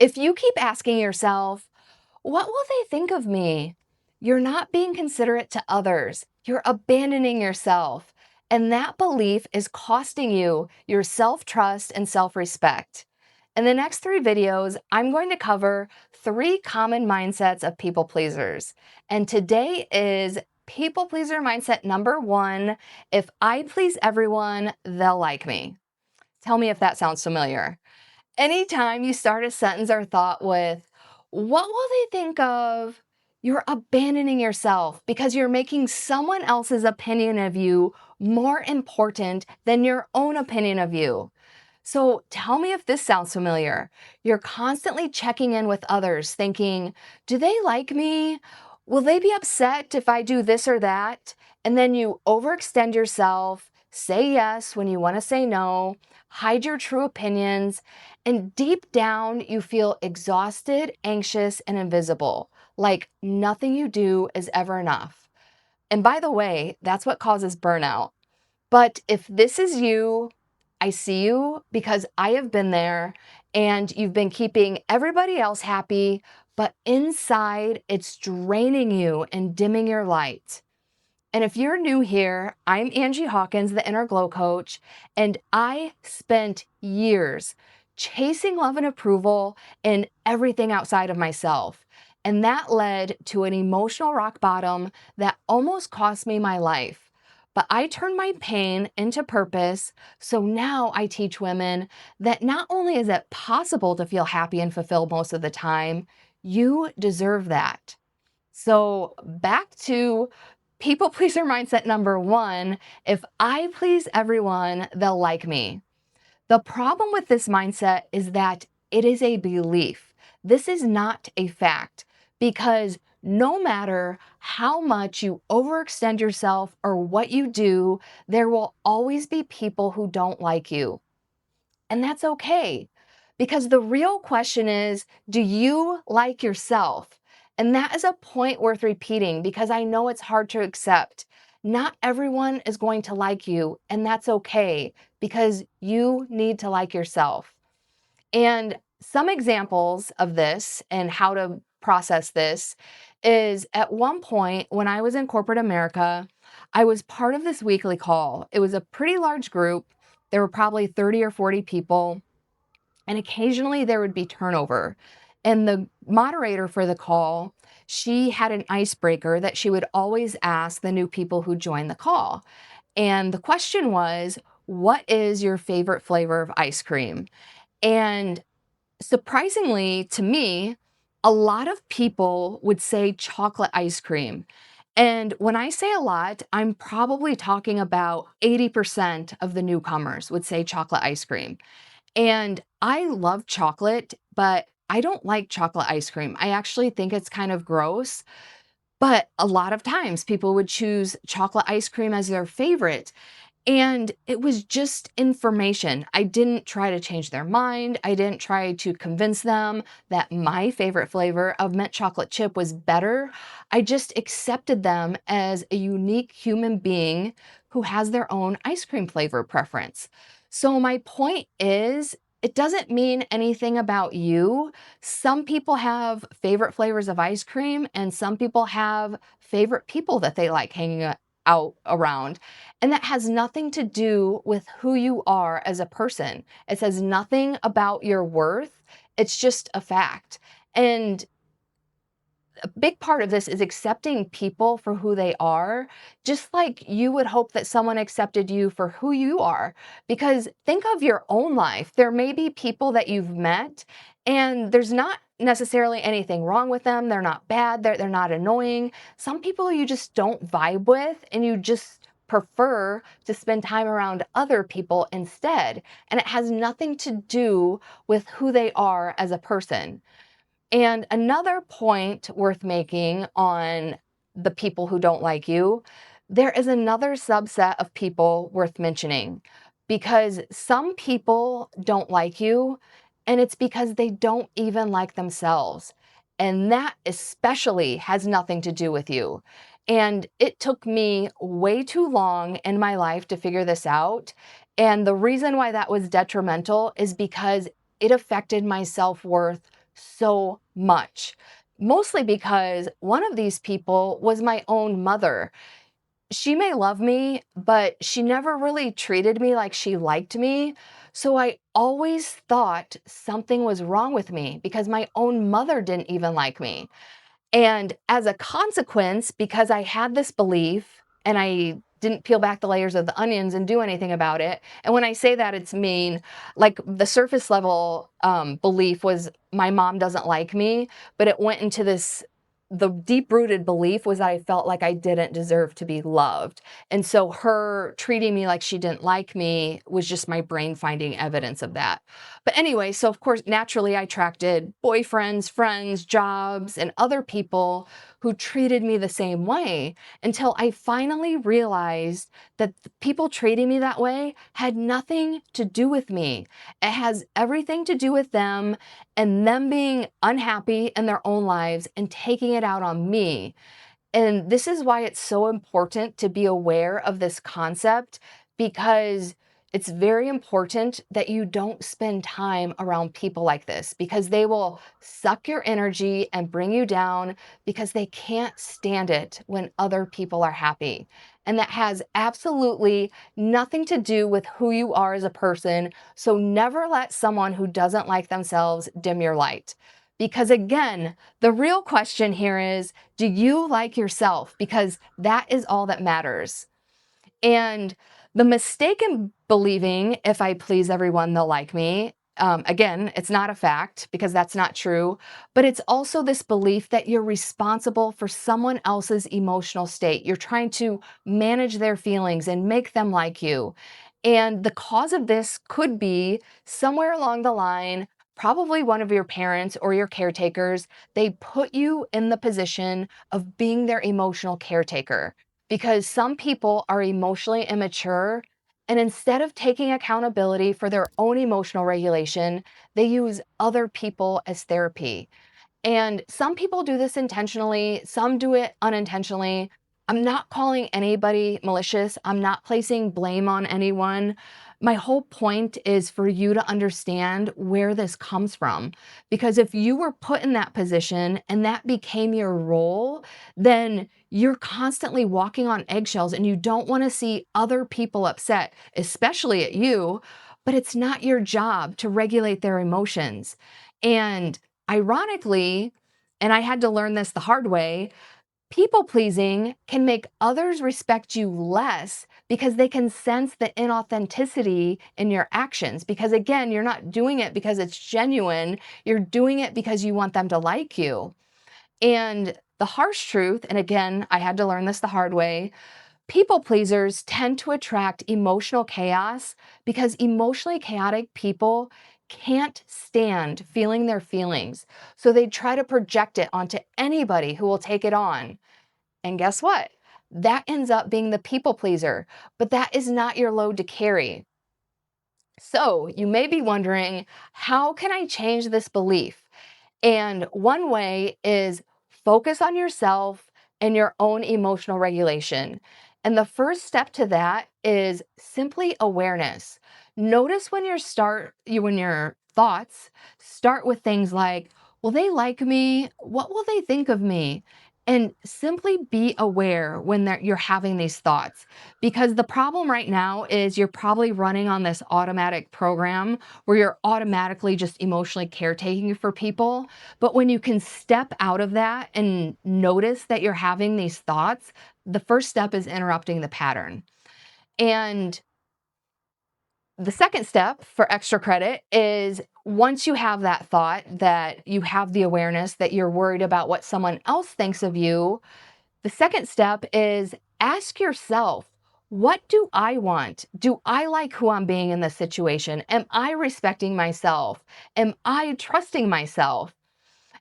If you keep asking yourself, what will they think of me? You're not being considerate to others. You're abandoning yourself. And that belief is costing you your self-trust and self-respect. In the next 3 videos, I'm going to cover 3 common mindsets of people pleasers. And today is people pleaser mindset number 1. If I please everyone, they'll like me. Tell me if that sounds familiar. Anytime you start a sentence or thought with, what will they think of? You're abandoning yourself because you're making someone else's opinion of you more important than your own opinion of you. So tell me if this sounds familiar. You're constantly checking in with others, thinking, do they like me? Will they be upset if I do this or that? And then you overextend yourself, say yes when you want to say no, hide your true opinions, and deep down you feel exhausted, anxious, and invisible, like nothing you do is ever enough. And by the way, that's what causes burnout. But if this is you, I see you because I have been there and you've been keeping everybody else happy, but inside it's draining you and dimming your light. And if you're new here, I'm Angie Hawkins, the Inner Glow Coach, and I spent years chasing love and approval in everything outside of myself. And that led to an emotional rock bottom that almost cost me my life. But I turned my pain into purpose, so now I teach women that not only is it possible to feel happy and fulfilled most of the time, you deserve that. So back to people pleaser mindset number 1, if I please everyone, they'll like me. The problem with this mindset is that it is a belief. This is not a fact because no matter how much you overextend yourself or what you do, there will always be people who don't like you. And that's okay. Because the real question is, do you like yourself? And that is a point worth repeating because I know it's hard to accept. Not everyone is going to like you, and that's okay because you need to like yourself. And some examples of this and how to process this is at one point when I was in corporate America, I was part of this weekly call. It was a pretty large group. There were probably 30 or 40 people. And occasionally there would be turnover. And the moderator for the call, she had an icebreaker that she would always ask the new people who joined the call. And the question was, what is your favorite flavor of ice cream? And surprisingly to me, a lot of people would say chocolate ice cream. And when I say a lot, I'm probably talking about 80% of the newcomers would say chocolate ice cream. And I love chocolate, but I don't like chocolate ice cream. I actually think it's kind of gross. But a lot of times people would choose chocolate ice cream as their favorite. And it was just information. I didn't try to change their mind. I didn't try to convince them that my favorite flavor of mint chocolate chip was better. I just accepted them as a unique human being who has their own ice cream flavor preference. So my point is, it doesn't mean anything about you. Some people have favorite flavors of ice cream, and some people have favorite people that they like hanging out around. And that has nothing to do with who you are as a person. It says nothing about your worth. It's just a fact. And a big part of this is accepting people for who they are, just like you would hope that someone accepted you for who you are. Because think of your own life. There may be people that you've met, and there's not necessarily anything wrong with them. They're not bad. They're not annoying. Some people you just don't vibe with, and you just prefer to spend time around other people instead. And it has nothing to do with who they are as a person. And another point worth making on the people who don't like you, there is another subset of people worth mentioning because some people don't like you and it's because they don't even like themselves. And that especially has nothing to do with you. And it took me way too long in my life to figure this out. And the reason why that was detrimental is because it affected my self-worth so much. Mostly because one of these people was my own mother. She may love me, but she never really treated me like she liked me. So I always thought something was wrong with me because my own mother didn't even like me. And as a consequence, because I had this belief and I didn't peel back the layers of the onions and do anything about it. And when I say that, it's mean like the surface level belief was my mom doesn't like me, but it went into this. The deep rooted belief was that I felt like I didn't deserve to be loved. And so her treating me like she didn't like me was just my brain finding evidence of that. But anyway, so of course, naturally, I attracted boyfriends, friends, jobs, and other people who treated me the same way until I finally realized that the people treating me that way had nothing to do with me. It has everything to do with them and them being unhappy in their own lives and taking it out on me. And this is why it's so important to be aware of this concept because it's very important that you don't spend time around people like this because they will suck your energy and bring you down because they can't stand it when other people are happy. And that has absolutely nothing to do with who you are as a person. So never let someone who doesn't like themselves dim your light. Because again, the real question here is, do you like yourself? Because that is all that matters. And the mistake in believing if I please everyone, they'll like me. Again, it's not a fact because that's not true, but it's also this belief that you're responsible for someone else's emotional state. You're trying to manage their feelings and make them like you. And the cause of this could be somewhere along the line, probably one of your parents or your caretakers, they put you in the position of being their emotional caretaker because some people are emotionally immature and instead of taking accountability for their own emotional regulation, they use other people as therapy. And some people do this intentionally, some do it unintentionally. I'm not calling anybody malicious. I'm not placing blame on anyone. My whole point is for you to understand where this comes from. Because if you were put in that position and that became your role, then you're constantly walking on eggshells and you don't want to see other people upset, especially at you. But it's not your job to regulate their emotions. And ironically, and I had to learn this the hard way, people pleasing can make others respect you less because they can sense the inauthenticity in your actions. Because again, you're not doing it because it's genuine, you're doing it because you want them to like you. And the harsh truth, and again, I had to learn this the hard way, people pleasers tend to attract emotional chaos because emotionally chaotic people can't stand feeling their feelings. So they try to project it onto anybody who will take it on. And guess what? That ends up being the people pleaser, but that is not your load to carry. So you may be wondering, how can I change this belief? And one way is focus on yourself and your own emotional regulation. And the first step to that is simply awareness. Notice when your thoughts start with things like, will they like me? What will they think of me? And simply be aware when you're having these thoughts. Because the problem right now is you're probably running on this automatic program where you're automatically just emotionally caretaking for people. But when you can step out of that and notice that you're having these thoughts, the first step is interrupting the pattern. And the second step for extra credit is once you have that thought, that you have the awareness that you're worried about what someone else thinks of you, the second step is ask yourself, what do I want? Do I like who I'm being in this situation? Am I respecting myself? Am I trusting myself?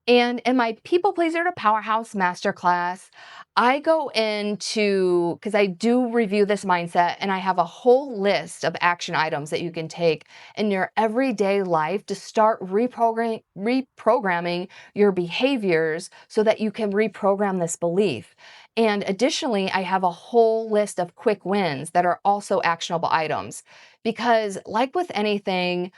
And in my People Pleaser to Powerhouse Masterclass, I go into, because I do review this mindset, and I have a whole list of action items that you can take in your everyday life to start reprogramming your behaviors so that you can reprogram this belief. And additionally, I have a whole list of quick wins that are also actionable items. Because, like with anything,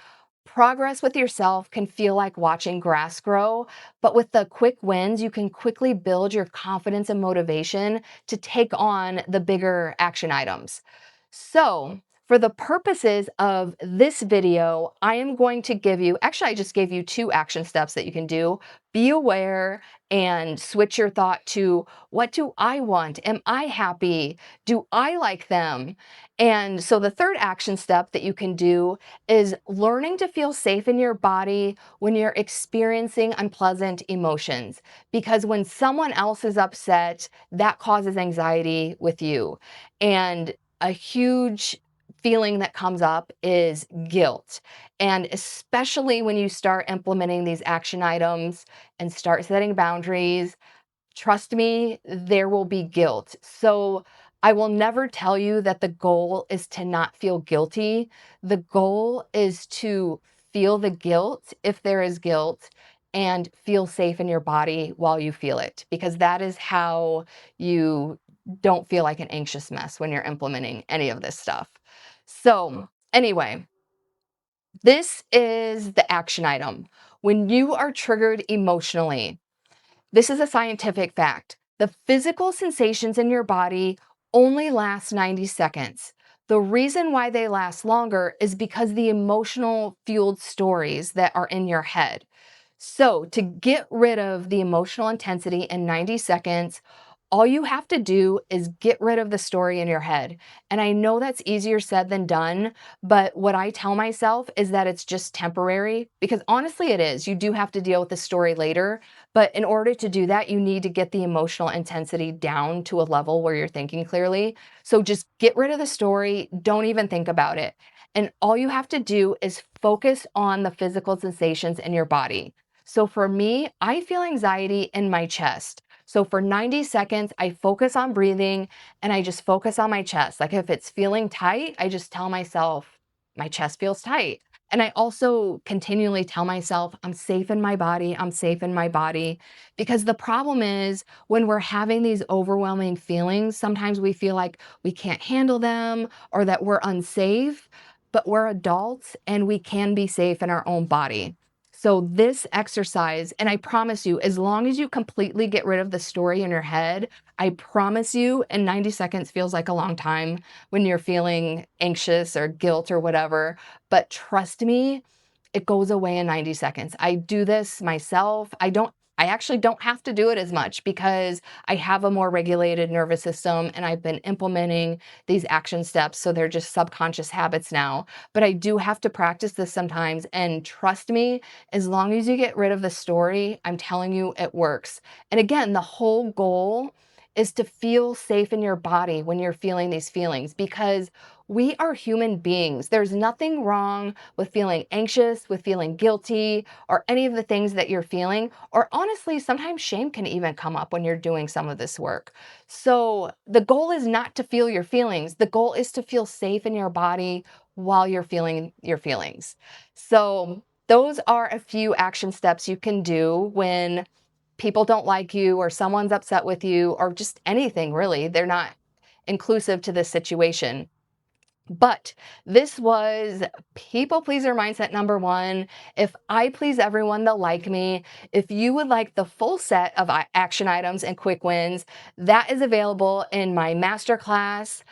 Progress with yourself can feel like watching grass grow, but with the quick wins, you can quickly build your confidence and motivation to take on the bigger action items. So, for the purposes of this video, I am going to give you, actually, I just gave you two action steps that you can do. Be aware and switch your thought to, what do I want? Am I happy? Do I like them? And so the third action step that you can do is learning to feel safe in your body when you're experiencing unpleasant emotions. Because when someone else is upset, that causes anxiety with you. And a huge feeling that comes up is guilt. And especially when you start implementing these action items and start setting boundaries, trust me, there will be guilt. So I will never tell you that the goal is to not feel guilty. The goal is to feel the guilt, if there is guilt, and feel safe in your body while you feel it, because that is how you don't feel like an anxious mess when you're implementing any of this stuff. So, anyway, this is the action item. When you are triggered emotionally, this is a scientific fact. The physical sensations in your body only last 90 seconds. The reason why they last longer is because the emotional fueled stories that are in your head. So, to get rid of the emotional intensity in 90 seconds, all you have to do is get rid of the story in your head. And I know that's easier said than done, but what I tell myself is that it's just temporary, because honestly, it is. You do have to deal with the story later. But in order to do that, you need to get the emotional intensity down to a level where you're thinking clearly. So just get rid of the story. Don't even think about it. And all you have to do is focus on the physical sensations in your body. So for me, I feel anxiety in my chest. So for 90 seconds, I focus on breathing and I just focus on my chest. Like if it's feeling tight, I just tell myself, my chest feels tight. And I also continually tell myself, I'm safe in my body, I'm safe in my body. Because the problem is when we're having these overwhelming feelings, sometimes we feel like we can't handle them or that we're unsafe, but we're adults and we can be safe in our own body. So, this exercise, and I promise you, as long as you completely get rid of the story in your head, I promise you, and 90 seconds feels like a long time when you're feeling anxious or guilt or whatever. But trust me, it goes away in 90 seconds. I do this myself. I actually don't have to do it as much because I have a more regulated nervous system and I've been implementing these action steps. So they're just subconscious habits now. But I do have to practice this sometimes. And trust me, as long as you get rid of the story, I'm telling you, it works. And again, the whole goal is to feel safe in your body when you're feeling these feelings, because we are human beings. There's nothing wrong with feeling anxious, with feeling guilty, or any of the things that you're feeling. Or honestly, sometimes shame can even come up when you're doing some of this work. So the goal is not to feel your feelings. The goal is to feel safe in your body while you're feeling your feelings. So those are a few action steps you can do when people don't like you or someone's upset with you or just anything really. They're not inclusive to this situation. But this was people pleaser mindset number one. If I please everyone, they'll like me. If you would like the full set of action items and quick wins, that is available in my masterclass,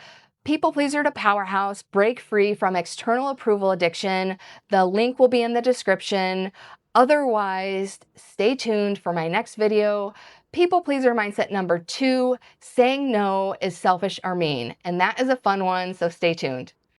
People Pleaser to Powerhouse, Break Free from External Approval Addiction. The link will be in the description. Otherwise, stay tuned for my next video. People pleaser mindset number two, saying no is selfish or mean. And that is a fun one, so stay tuned.